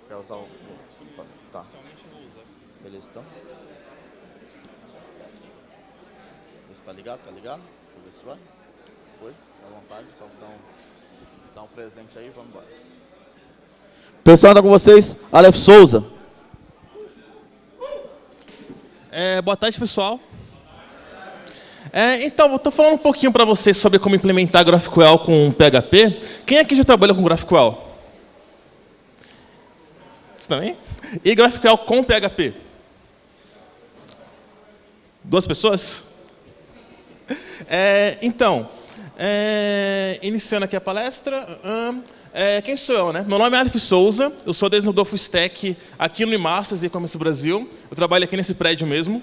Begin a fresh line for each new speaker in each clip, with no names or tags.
Quer usar o... Tá. Beleza, então. Tá ligado? Tá ligado? Deixa eu ver se vai. Foi? À vontade, só dá um presente aí e vamos embora. Pessoal, tá com vocês, Aleph Souza.
Boa tarde, pessoal. Então, eu estou falando um pouquinho para vocês sobre como implementar GraphQL com PHP. Quem aqui já trabalha com GraphQL? Você também? E GraphQL com PHP? 2 pessoas? Então, iniciando aqui a palestra, quem sou eu, né? Meu nome é Aleph Souza, eu sou desenvolvedor full stack aqui no eMasters e E-Commerce Brasil. Eu trabalho aqui nesse prédio mesmo.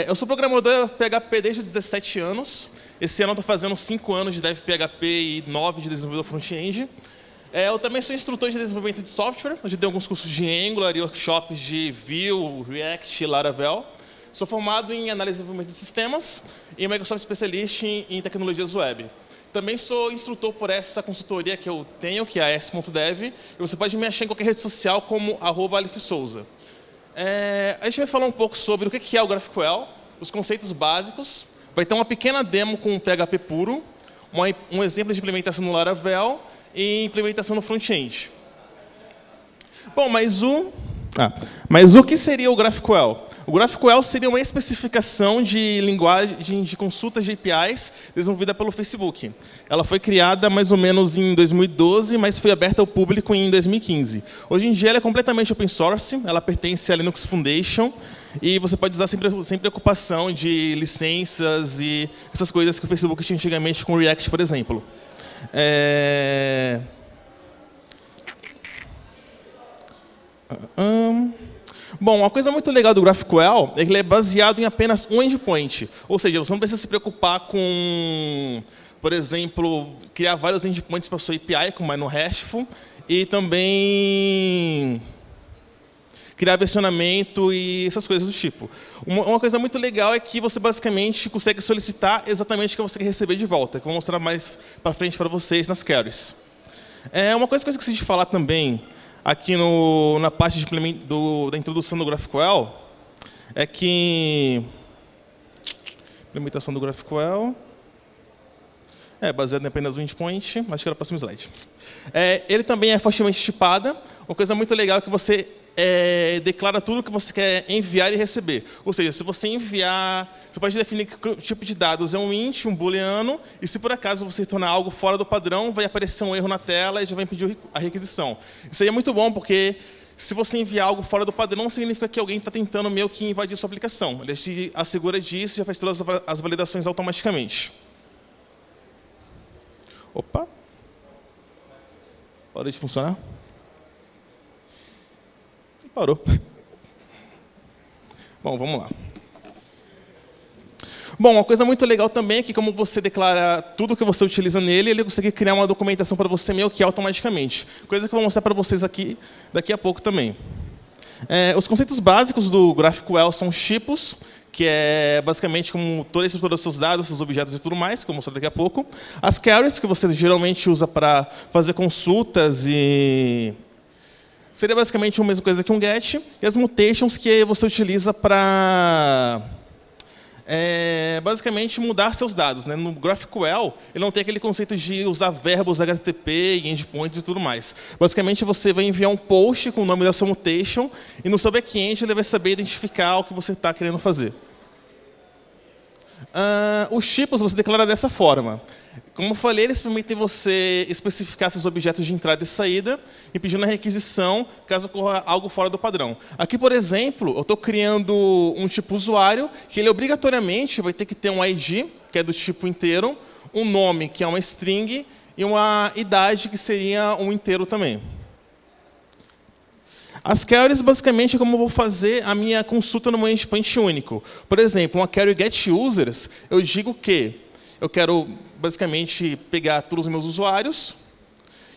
Eu sou programador PHP desde os 17 anos. Esse ano eu estou fazendo 5 anos de Dev PHP e 9 de desenvolvedor front-end. Eu também sou instrutor de desenvolvimento de software, onde dei alguns cursos de Angular e workshops de Vue, React e Laravel. Sou formado em análise e desenvolvimento de sistemas e Microsoft Specialist em tecnologias web. Também sou instrutor por essa consultoria que eu tenho, que é a S.Dev, e você pode me achar em qualquer rede social como @AlephSouza. A gente vai falar um pouco sobre o que é o GraphQL, os conceitos básicos, vai ter uma pequena demo com PHP puro, um exemplo de implementação no Laravel e implementação no front-end. Bom, mas o que seria o GraphQL? O GraphQL seria uma especificação de linguagem de consultas de APIs desenvolvida pelo Facebook. Ela foi criada mais ou menos em 2012, mas foi aberta ao público em 2015. Hoje em dia ela é completamente open source, ela pertence à Linux Foundation e você pode usar sem preocupação de licenças e essas coisas que o Facebook tinha antigamente com o React, por exemplo. Bom, uma coisa muito legal do GraphQL é que ele é baseado em apenas um endpoint. Ou seja, você não precisa se preocupar com, por exemplo, criar vários endpoints para a sua API, como é no RESTful, e também criar versionamento e essas coisas do tipo. Uma coisa muito legal é que você basicamente consegue solicitar exatamente o que você quer receber de volta, que eu vou mostrar mais para frente para vocês nas queries. Uma coisa que eu esqueci de falar também, aqui na parte da introdução do GraphQL, é que implementação do GraphQL baseado em apenas um endpoint, acho que era o próximo slide. Ele também é fortemente tipada. Uma coisa muito legal é que você declara tudo que você quer enviar e receber. Ou seja, se você enviar, você pode definir que o tipo de dados é um int, um booleano, e se por acaso você tornar algo fora do padrão, vai aparecer um erro na tela e já vai impedir a requisição. Isso aí é muito bom, porque se você enviar algo fora do padrão, significa que alguém está tentando meio que invadir sua aplicação. Ele te assegura disso e já faz todas as validações automaticamente. Opa! Parou de funcionar? Parou. Bom, vamos lá. Bom, uma coisa muito legal também é que, como você declara tudo que você utiliza nele, ele consegue criar uma documentação para você meio que automaticamente. Coisa que eu vou mostrar para vocês aqui daqui a pouco também. Os conceitos básicos do GraphQL são os tipos, que é basicamente como toda a estrutura dos seus dados, seus objetos e tudo mais, que eu vou mostrar daqui a pouco. As queries, que você geralmente usa para fazer consultas e... seria basicamente a mesma coisa que um get, e as mutations que você utiliza para basicamente mudar seus dados, né? No GraphQL, ele não tem aquele conceito de usar verbos HTTP e endpoints e tudo mais. Basicamente, você vai enviar um post com o nome da sua mutation, e no seu back-end ele vai saber identificar o que você está querendo fazer. Os tipos você declara dessa forma. Como eu falei, eles permitem você especificar seus objetos de entrada e saída, impedindo a requisição caso ocorra algo fora do padrão. Aqui, por exemplo, eu estou criando um tipo usuário, que ele obrigatoriamente vai ter que ter um ID, que é do tipo inteiro, um nome, que é uma string, e uma idade, que seria um inteiro também. As queries, basicamente, é como eu vou fazer a minha consulta no meu endpoint único. Por exemplo, uma query getUsers, eu digo que eu quero, basicamente, pegar todos os meus usuários,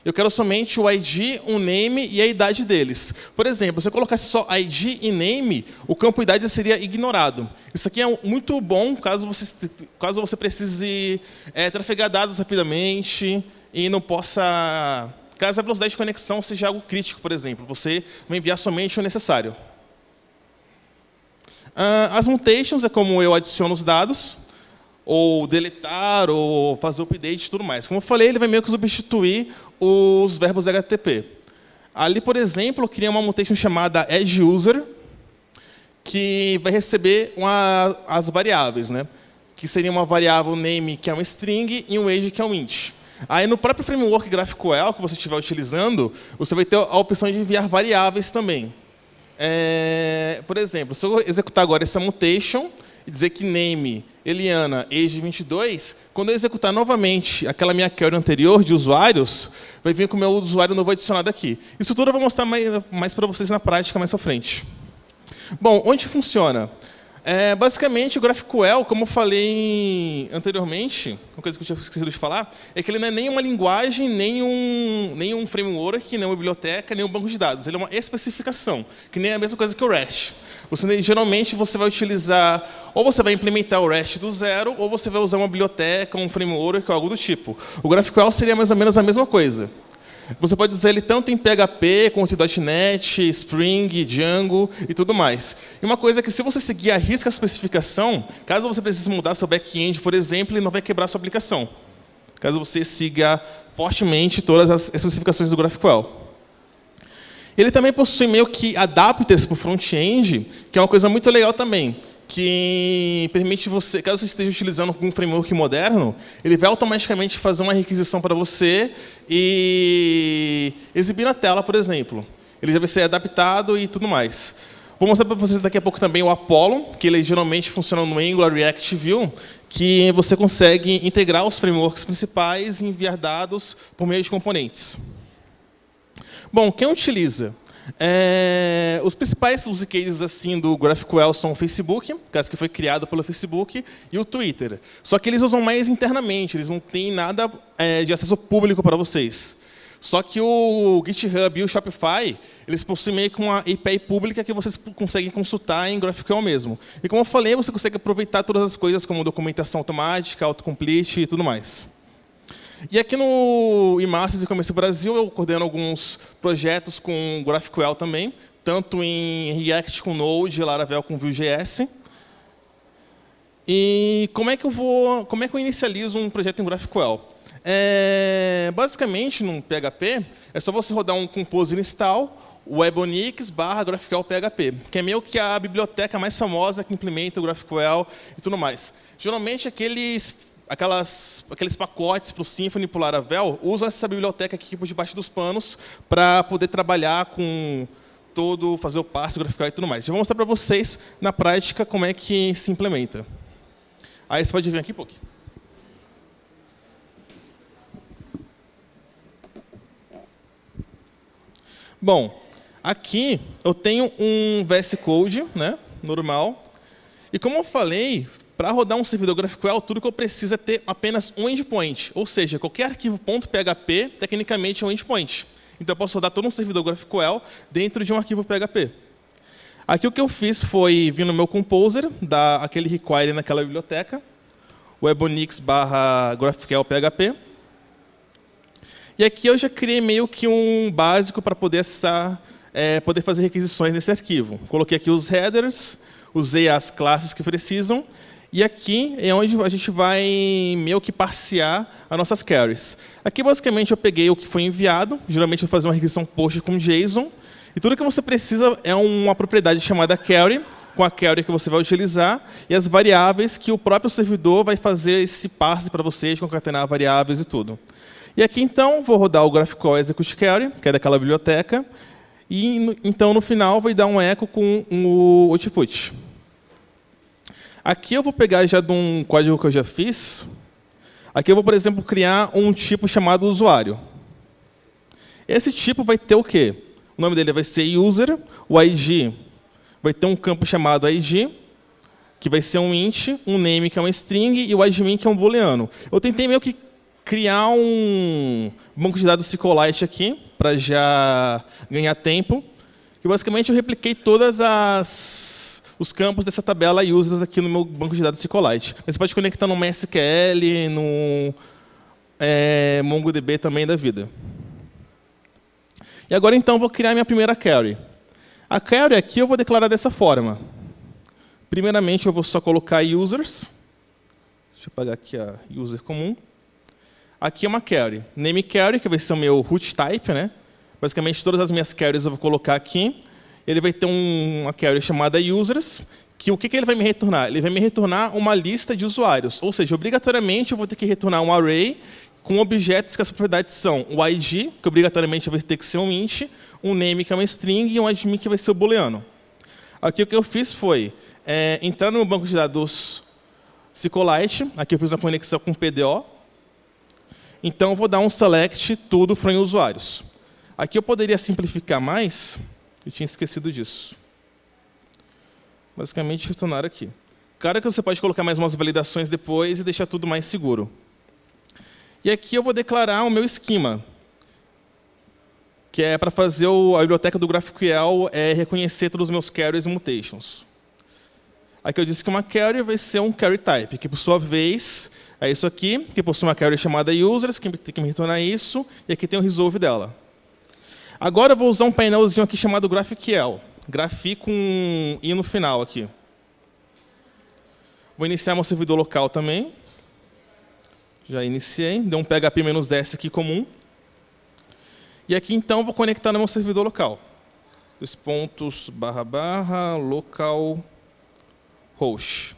eu quero somente o ID, o name e a idade deles. Por exemplo, se eu colocasse só ID e name, o campo idade seria ignorado. Isso aqui é muito bom caso você precise trafegar dados rapidamente e não possa caso a velocidade de conexão seja algo crítico, por exemplo. Você vai enviar somente o necessário. As mutations é como eu adiciono os dados, ou deletar, ou fazer update e tudo mais. Como eu falei, ele vai meio que substituir os verbos HTTP. Ali, por exemplo, eu criei uma mutation chamada edgeUser, que vai receber as variáveis, né? Que seria uma variável name, que é um string, e um age, que é um int. Aí, no próprio framework GraphQL que você estiver utilizando, você vai ter a opção de enviar variáveis também. Por exemplo, se eu executar agora essa mutation e dizer que name, Eliana, age 22, quando eu executar novamente aquela minha query anterior de usuários, vai vir com o meu usuário novo adicionado aqui. Isso tudo eu vou mostrar mais para vocês na prática mais para frente. Bom, onde funciona? Basicamente, o GraphQL, como eu falei anteriormente, uma coisa que eu tinha esquecido de falar, é que ele não é nem uma linguagem, nem um framework, nem uma biblioteca, nem um banco de dados. Ele é uma especificação, que nem é a mesma coisa que o REST. Geralmente, você vai utilizar, ou você vai implementar o REST do zero, ou você vai usar uma biblioteca, um framework, ou algo do tipo. O GraphQL seria mais ou menos a mesma coisa. Você pode usar ele tanto em PHP, quanto em .NET, Spring, Django e tudo mais. E uma coisa é que, se você seguir a risca a especificação, caso você precise mudar seu back-end, por exemplo, ele não vai quebrar sua aplicação. Caso você siga fortemente todas as especificações do GraphQL. Ele também possui meio que adapters para o front-end, que é uma coisa muito legal também, que permite você, caso você esteja utilizando um framework moderno, ele vai automaticamente fazer uma requisição para você e exibir na tela, por exemplo. Ele já vai ser adaptado e tudo mais. Vou mostrar para vocês daqui a pouco também o Apollo, que ele geralmente funciona no Angular, React, Vue, que você consegue integrar os frameworks principais e enviar dados por meio de componentes. Bom, quem utiliza? Os principais use cases assim, do GraphQL são o Facebook, caso que foi criado pelo Facebook, e o Twitter. Só que eles usam mais internamente, eles não têm nada de acesso público para vocês. Só que o GitHub e o Shopify, eles possuem meio que uma API pública que vocês conseguem consultar em GraphQL mesmo. E como eu falei, você consegue aproveitar todas as coisas como documentação automática, autocomplete e tudo mais. E aqui no eMasters e-Commerce Brasil, eu coordeno alguns projetos com GraphQL também, tanto em React com Node, Laravel com Vue.js. E como é que eu inicializo um projeto em GraphQL? Basicamente, no PHP, é só você rodar um composer install, webonix/GraphQL-PHP, que é meio que a biblioteca mais famosa que implementa o GraphQL e tudo mais. Geralmente, aqueles pacotes para o Symfony e para o Laravel usam essa biblioteca aqui por debaixo dos panos para poder trabalhar com fazer o parse, GraphQL e tudo mais. Já vou mostrar para vocês, na prática, como é que se implementa. Aí você pode vir aqui um pouquinho. Bom, aqui eu tenho um VS Code, né, normal. E como eu falei, para rodar um servidor GraphQL, tudo que eu preciso é ter apenas um endpoint. Ou seja, qualquer arquivo .php, tecnicamente, é um endpoint. Então, eu posso rodar todo um servidor GraphQL dentro de um arquivo PHP. Aqui o que eu fiz foi vir no meu composer, dar aquele require naquela biblioteca, webonix/GraphQL-PHP. E aqui eu já criei meio que um básico para poder acessar, poder fazer requisições nesse arquivo. Coloquei aqui os headers, usei as classes que precisam, e aqui é onde a gente vai meio que parsear as nossas queries. Aqui, basicamente, eu peguei o que foi enviado, geralmente eu vou fazer uma requisição POST com JSON, e tudo que você precisa é uma propriedade chamada query, com a query que você vai utilizar, e as variáveis que o próprio servidor vai fazer esse parse para vocês, concatenar variáveis e tudo. E aqui, então, vou rodar o GraphQL Execute Query, que é daquela biblioteca, e, então, no final, vai dar um eco com o output. Aqui eu vou pegar já de um código que eu já fiz. Aqui eu vou, por exemplo, criar um tipo chamado usuário. Esse tipo vai ter o quê? O nome dele vai ser user, o ID vai ter um campo chamado ID, que vai ser um int, um name, que é uma string, e o admin, que é um booleano. Eu tentei meio que criar um banco de dados SQLite aqui, para já ganhar tempo. E basicamente eu repliquei todos os campos dessa tabela users aqui no meu banco de dados SQLite. Você pode conectar no MySQL, no MongoDB também da vida. E agora, então, vou criar minha primeira query. A query aqui eu vou declarar dessa forma. Primeiramente, eu vou só colocar users. Deixa eu apagar aqui a user comum. Aqui é uma query. Name query, que vai ser o meu root type, né? Basicamente, todas as minhas queries eu vou colocar aqui. Ele vai ter uma query chamada users, que o que ele vai me retornar? Ele vai me retornar uma lista de usuários. Ou seja, obrigatoriamente, eu vou ter que retornar um array com objetos que as propriedades são o ID, que obrigatoriamente vai ter que ser um int, um name, que é uma string, e um admin, que vai ser o booleano. Aqui o que eu fiz foi entrar no meu banco de dados SQLite. Aqui eu fiz uma conexão com PDO. Então, eu vou dar um select tudo from usuários. Aqui eu poderia simplificar mais. Eu tinha esquecido disso. Basicamente, retornar aqui. Claro que você pode colocar mais umas validações depois e deixar tudo mais seguro. E aqui eu vou declarar o meu esquema, que é para fazer a biblioteca do GraphQL reconhecer todos os meus carries e mutations. Aqui eu disse que uma query vai ser um query type, que por sua vez é isso aqui, que possui uma query chamada users, que tem que me retornar isso, e aqui tem o resolve dela. Agora eu vou usar um painelzinho aqui chamado GraphQL. Graphi com i no final aqui. Vou iniciar meu servidor local também. Já iniciei, deu um php-s aqui comum. E aqui, então, vou conectar no meu servidor local. 2.//localhost.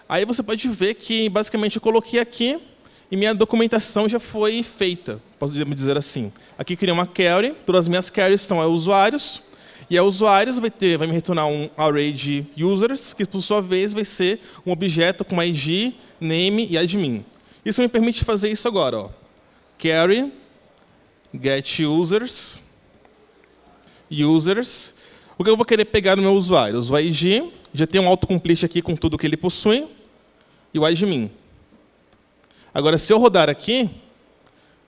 Aí você pode ver que, basicamente, eu coloquei aqui e minha documentação já foi feita, posso dizer assim. Aqui criei uma query, todas as minhas queries estão a usuários, e a usuários vai me retornar um array de users, que, por sua vez, vai ser um objeto com ID, name e admin. Isso me permite fazer isso agora. Ó. Query, get users. O que eu vou querer pegar no meu usuário? O ID, já tem um autocomplete aqui com tudo que ele possui, e o admin. Agora, se eu rodar aqui,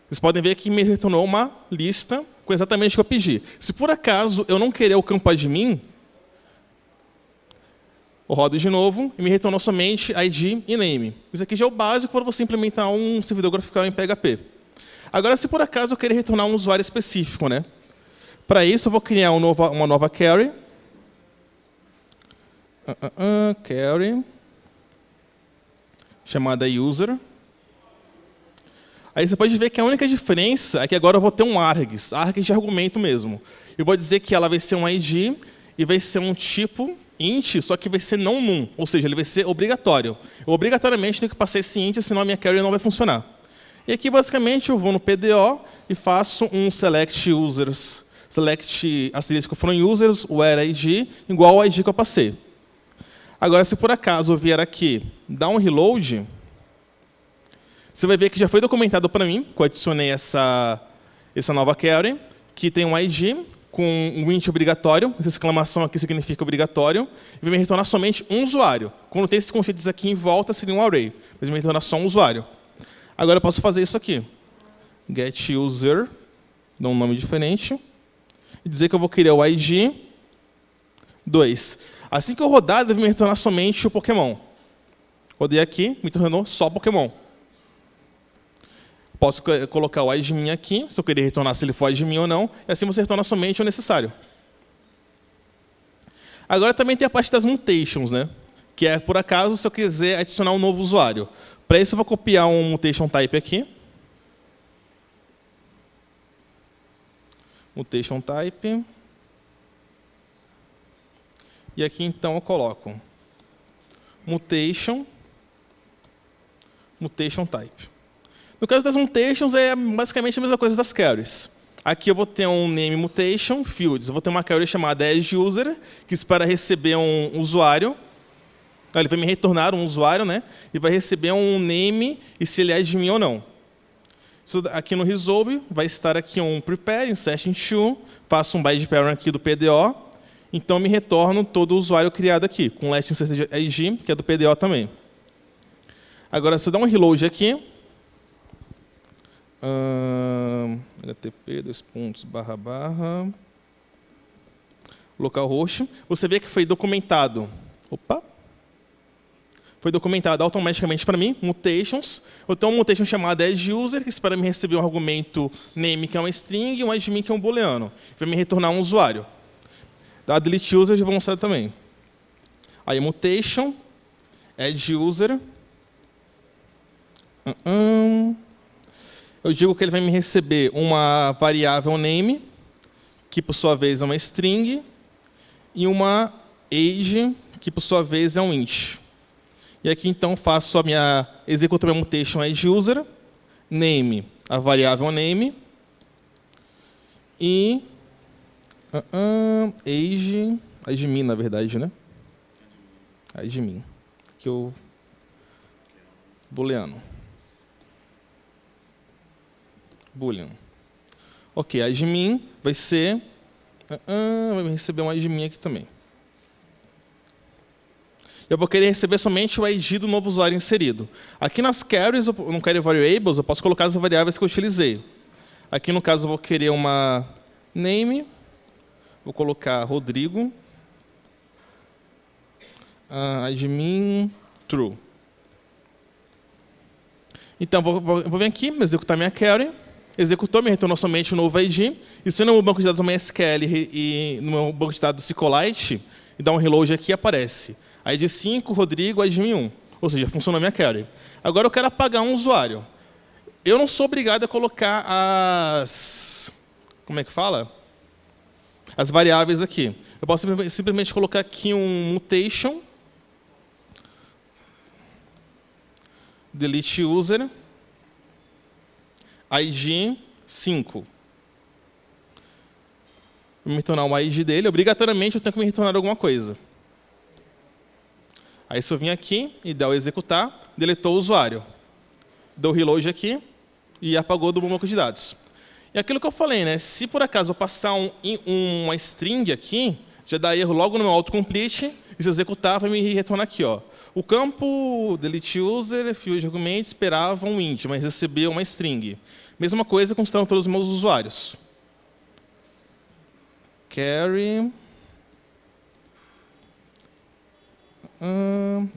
vocês podem ver que me retornou uma lista com exatamente o que eu pedi. Se por acaso eu não querer o campo admin, eu rodo de novo e me retornou somente ID e name. Isso aqui já é o básico para você implementar um servidor GraphQL em PHP. Agora, se por acaso eu querer retornar um usuário específico, né? Para isso, eu vou criar uma nova query. Query. Chamada user. Aí você pode ver que a única diferença é que agora eu vou ter um args de argumento mesmo. Eu vou dizer que ela vai ser um ID e vai ser um tipo int, só que vai ser não num, ou seja, ele vai ser obrigatório. Eu obrigatoriamente tenho que passar esse int, senão a minha query não vai funcionar. E aqui, basicamente, eu vou no PDO e faço um select users, select asterisco from users, where ID, igual ao ID que eu passei. Agora, se por acaso eu vier aqui, dar um reload, você vai ver que já foi documentado para mim, que eu adicionei essa nova query, que tem um ID com um int obrigatório, essa exclamação aqui significa obrigatório, e vai me retornar somente um usuário. Quando tem esses conchetes aqui em volta, seria um array, mas vai me retornar só um usuário. Agora eu posso fazer isso aqui. Get user, dá um nome diferente, e dizer que eu vou criar o ID 2. Assim que eu rodar, deve me retornar somente o Pokémon. Rodei aqui, me retornou só Pokémon. Posso colocar o admin aqui, se eu querer retornar se ele for admin ou não, e assim você retorna somente o necessário. Agora também tem a parte das mutations, né? Que é, por acaso, se eu quiser adicionar um novo usuário. Para isso, eu vou copiar um mutation type aqui. Mutation type. E aqui, então, eu coloco mutation type. No caso das mutations, é basicamente a mesma coisa das queries. Aqui eu vou ter um name mutation, fields. Eu vou ter uma query chamada addUser, que espera receber um usuário. Ele vai me retornar um usuário, né? E vai receber um name e se ele é admin ou não. Isso aqui no resolve vai estar aqui um prepare, insert into, faço um byte parent aqui do PDO. Então, me retorno todo o usuário criado aqui, com last insert ID, que é do PDO também. Agora, se eu dar um reload aqui, http localhost, você vê que foi documentado. Opa! foi documentado automaticamente para mim, mutations. Eu tenho um mutation chamado addUser, que espera me receber um argumento name, que é uma string, e um admin, que é um booleano. Vai me retornar um usuário. Da deleteUser, eu vou mostrar também. Aí, mutation, addUser. Eu digo que ele vai me receber uma variável name, que por sua vez é uma string, e uma age, que por sua vez é um int. E aqui então faço executo a minha mutation addUser, name, a variável name, e age, admin na verdade, né? Admin, que o booleano. Boolean. Ok, admin vai ser... vai receber um admin aqui também. Eu vou querer receber somente o ID do novo usuário inserido. Aqui nas carries, no carry variables, eu posso colocar as variáveis que eu utilizei. Aqui, no caso, eu vou querer uma name. Vou colocar Rodrigo. Admin true. Então, vou vir aqui, executar minha query. Executou, me retornou somente o novo ID. E se no meu banco de dados MySQL e no meu banco de dados SQLite, e dá um reload aqui, aparece ID 5, Rodrigo, admin 1. Ou seja, funcionou a minha query. Agora eu quero apagar um usuário. Eu não sou obrigado a colocar as... Como é que fala? As variáveis aqui. Eu posso simplesmente colocar aqui um mutation. Delete user. ID 5. Vou me retornar o ID dele. Obrigatoriamente eu tenho que me retornar alguma coisa. Aí se eu vim aqui e der o executar, deletou o usuário. Deu o reload aqui e apagou do banco de dados. E aquilo que eu falei, né? Se por acaso eu passar uma string aqui, já dá erro logo no meu autocomplete, e se eu executar, vai me retornar aqui, ó. O campo delete user, field argument, esperava um int, mas recebeu uma string. Mesma coisa considerando todos os meus usuários. Carry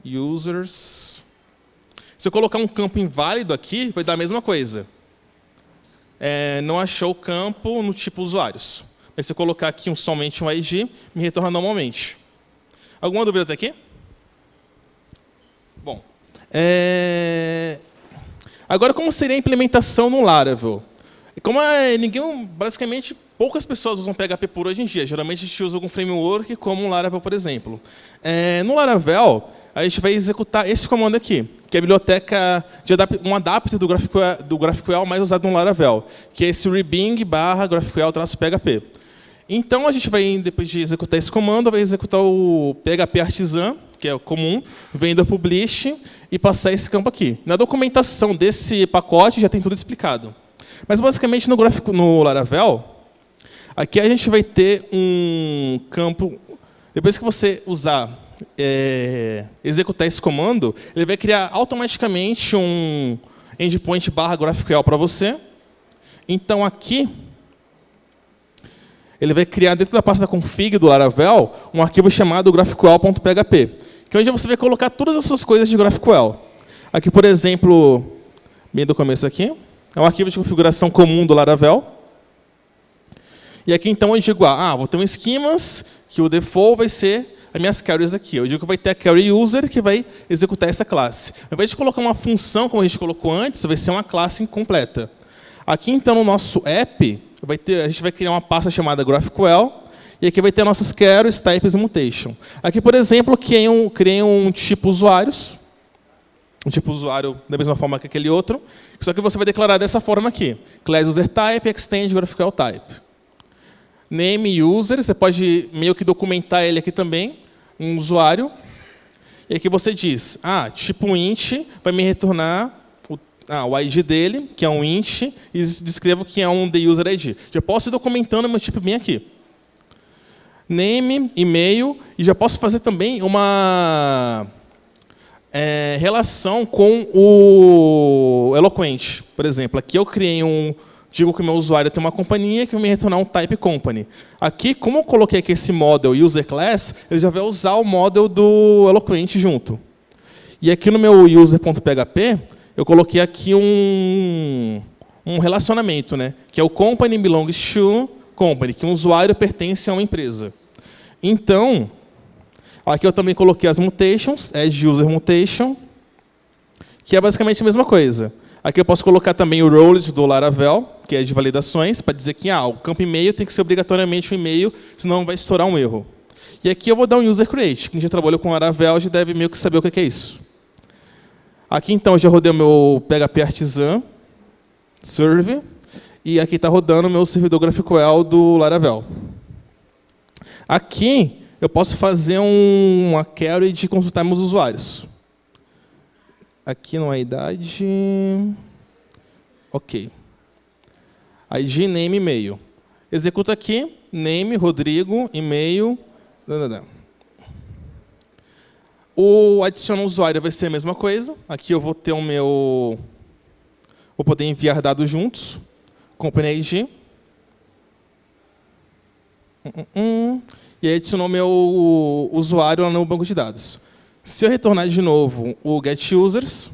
users. Se eu colocar um campo inválido aqui, vai dar a mesma coisa. Não achou o campo no tipo usuários. Mas se eu colocar aqui somente um ID, me retorna normalmente. Alguma dúvida até aqui? Bom. Agora, como seria a implementação no Laravel? Como basicamente, poucas pessoas usam PHP por hoje em dia. Geralmente, a gente usa algum framework, como o Laravel, por exemplo. No Laravel, a gente vai executar esse comando aqui, que é a biblioteca um adapter do GraphQL mais usado no Laravel, que é esse rebing/GraphQL-PHP. Então, a gente vai, depois de executar esse comando, vai executar o PHP Artisan, que é comum, vendor publish, e passar esse campo aqui. Na documentação desse pacote já tem tudo explicado. Mas, basicamente, no Laravel, aqui a gente vai ter um campo... Depois que você executar esse comando, ele vai criar automaticamente um endpoint/GraphQL para você. Então, aqui, ele vai criar dentro da pasta config do Laravel um arquivo chamado GraphQL.php, que é onde você vai colocar todas as suas coisas de GraphQL. Aqui, por exemplo, bem do começo aqui, é um arquivo de configuração comum do Laravel. E aqui, então, eu digo, vou ter um schemas, que o default vai ser as minhas carries aqui. Eu digo que vai ter a carry user, que vai executar essa classe. Ao invés de colocar uma função, como a gente colocou antes, vai ser uma classe incompleta. Aqui, então, no nosso app, a gente vai criar uma pasta chamada GraphQL, e aqui vai ter nossas carries, types e mutation. Aqui, por exemplo, criei um tipo usuários, um tipo usuário da mesma forma que aquele outro, só que você vai declarar dessa forma aqui. Class user type, extend GraphQL type. Name user, você pode meio que documentar ele aqui também, um usuário. E aqui você diz, tipo int vai me retornar o ID dele, que é um int, e descrevo que é um the user ID. Já posso ir documentando meu tipo bem aqui. Name, e-mail, e já posso fazer também uma relação com o Eloquent. Por exemplo, aqui eu criei digo que o meu usuário tem uma companhia que vai me retornar um type company. Aqui, como eu coloquei aqui esse model user class, ele já vai usar o model do Eloquent junto. E aqui no meu user.php, eu coloquei aqui um relacionamento, né? Que é o company belongs to company, que um usuário pertence a uma empresa. Então, aqui eu também coloquei as mutations, add user mutation, que é basicamente a mesma coisa. Aqui eu posso colocar também o roles do Laravel, que é de validações, para dizer que o campo e-mail tem que ser obrigatoriamente um e-mail, senão vai estourar um erro. E aqui eu vou dar um user create. Quem já trabalhou com Laravel já deve meio que saber o que é isso. Aqui, então, eu já rodei o meu PHP Artisan Serve, e aqui está rodando o meu servidor GraphQL do Laravel. Aqui, eu posso fazer uma query de consultar meus usuários. Aqui não é idade. Ok. ID, name, e-mail. Executa aqui, name, Rodrigo, e-mail. O adicionar usuário vai ser a mesma coisa. Aqui eu vou ter o meu... Vou poder enviar dados juntos. Company ID. E aí adicionou meu usuário lá no banco de dados. Se eu retornar de novo o getUsers,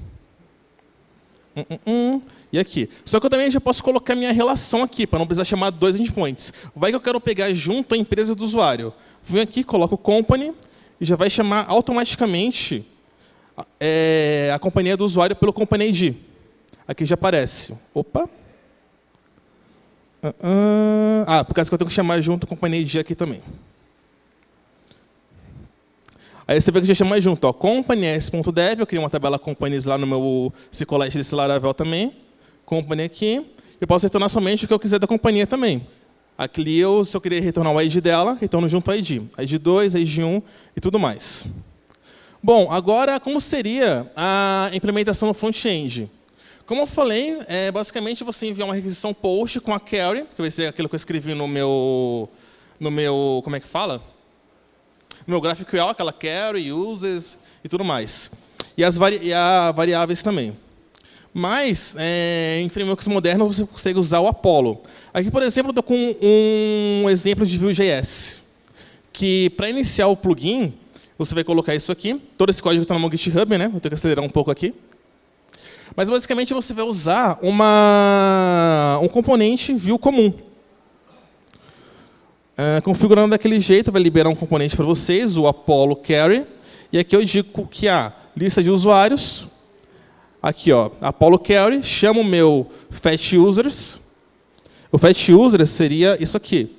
e aqui. Só que eu também já posso colocar minha relação aqui, para não precisar chamar dois endpoints. Vai que eu quero pegar junto a empresa do usuário. Venho aqui, coloco o company, e já vai chamar automaticamente a companhia do usuário pelo company ID. Aqui já aparece. Opa! Por causa que eu tenho que chamar junto a companhia ID aqui também. Aí você vê que já chama junto, ó, company s.dev, eu criei uma tabela companies lá no meu Ccolette desse Laravel também. Company aqui. Eu posso retornar somente o que eu quiser da companhia também. Aqui, se eu querer retornar o ID dela, retorno junto ao ID. ID 2, ID 1 e tudo mais. Bom, agora, como seria a implementação no front-end? Como eu falei, basicamente você enviar uma requisição post com a query, que vai ser aquilo que eu escrevi no meu como é que fala? No meu GraphQL, aquela query, uses e tudo mais. E as variáveis também. Mas, em frameworks modernos, você consegue usar o Apollo. Aqui, por exemplo, eu estou com um exemplo de Vue.js, que, para iniciar o plugin, você vai colocar isso aqui. Todo esse código está no meu GitHub, né? Vou ter que acelerar um pouco aqui. Mas, basicamente, você vai usar um componente Vue comum. Configurando daquele jeito, vai liberar um componente para vocês, o Apollo Query. E aqui eu digo que a lista de usuários, aqui, ó, Apollo Query, chama o meu fetch users. O fetch users seria isso aqui.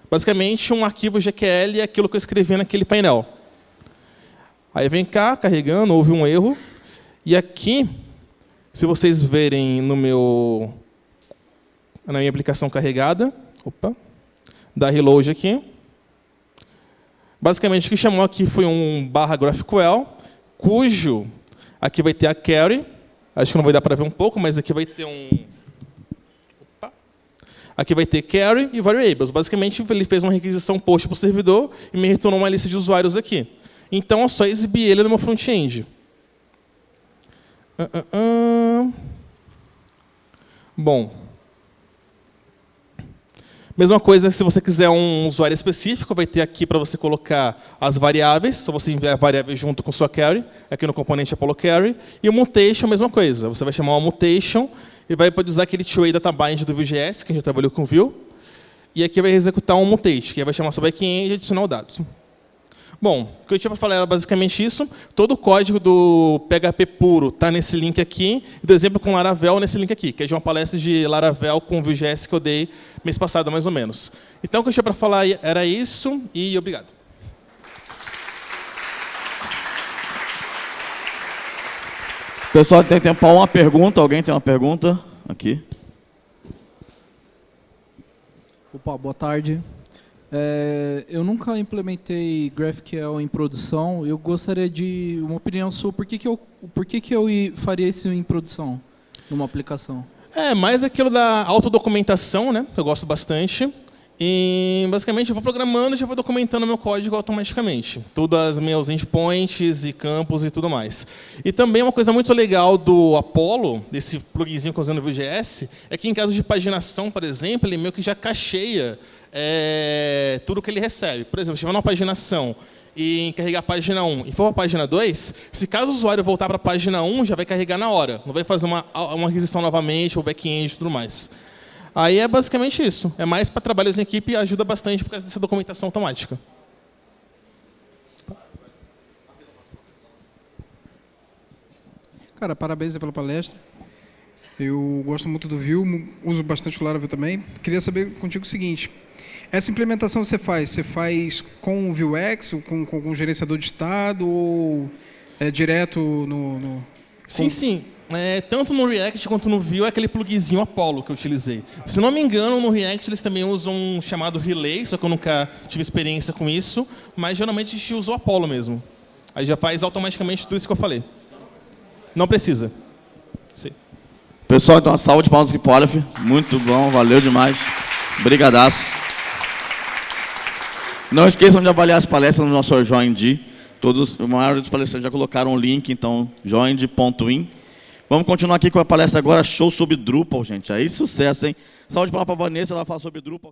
Basicamente, um arquivo GQL é aquilo que eu escrevi naquele painel. Aí vem cá, carregando, houve um erro. E aqui, se vocês verem na minha aplicação carregada, dá reload aqui. Basicamente, o que chamou aqui foi um /GraphQL, cujo aqui vai ter a query. Acho que não vai dar para ver um pouco, mas aqui vai ter aqui vai ter query e variables. Basicamente, ele fez uma requisição post para o servidor e me retornou uma lista de usuários aqui. Então, é só exibir ele no meu front-end. Bom. Mesma coisa, se você quiser um usuário específico, vai ter aqui para você colocar as variáveis, só você enviar a variável junto com sua query, aqui no componente Apollo Query. E o mutation, mesma coisa. Você vai chamar uma mutation e vai poder usar aquele two-way databind do Vue.js, que a gente já trabalhou com Vue. E aqui vai executar um mutate, que vai chamar seu backend e adicionar os dados. Bom, o que eu tinha para falar era basicamente isso. Todo o código do PHP puro está nesse link aqui, e do exemplo com Laravel nesse link aqui, que é de uma palestra de Laravel com Vue.js que eu dei mês passado, mais ou menos. Então, o que eu tinha para falar era isso, e obrigado.
Pessoal, tem tempo para uma pergunta? Alguém tem uma pergunta? Aqui.
Opa, boa tarde. Eu nunca implementei GraphQL em produção. Eu gostaria de uma opinião sua. Por que que eu faria isso em produção, numa aplicação?
Mais aquilo da autodocumentação, né? Que eu gosto bastante. E, basicamente, eu vou programando e já vou documentando meu código automaticamente. Todas as meus endpoints e campos e tudo mais. E também uma coisa muito legal do Apollo, desse pluginzinho que eu uso no Vue.js, é que em caso de paginação, por exemplo, ele meio que já cacheia tudo que ele recebe. Por exemplo, se tiver uma paginação e carregar a página 1 e for para a página 2, se caso o usuário voltar para a página 1, já vai carregar na hora. Não vai fazer uma aquisição novamente, ou back-end e tudo mais. Aí é basicamente isso. É mais para trabalhos em equipe e ajuda bastante por causa dessa documentação automática.
Cara, parabéns aí pela palestra. Eu gosto muito do Vue, uso bastante o Laravel também. Queria saber contigo o seguinte. Essa implementação você faz com o Vuex, com algum gerenciador de estado, ou é direto no...
Sim, sim. Tanto no React quanto no Vue é aquele pluginzinho Apollo que eu utilizei. Se não me engano, no React eles também usam um chamado Relay, só que eu nunca tive experiência com isso, mas geralmente a gente usa o Apollo mesmo. Aí já faz automaticamente tudo isso que eu falei. Não precisa. Sim.
Pessoal, então uma salva de palmas aqui para o Aleph. Muito bom, valeu demais. Brigadaço. Não esqueçam de avaliar as palestras no nosso Join.d. A maioria dos palestrantes já colocaram o link, então, join.in. Vamos continuar aqui com a palestra agora, show sobre Drupal, gente. Aí sucesso, hein? Salve de palmas para a Vanessa, ela fala sobre Drupal.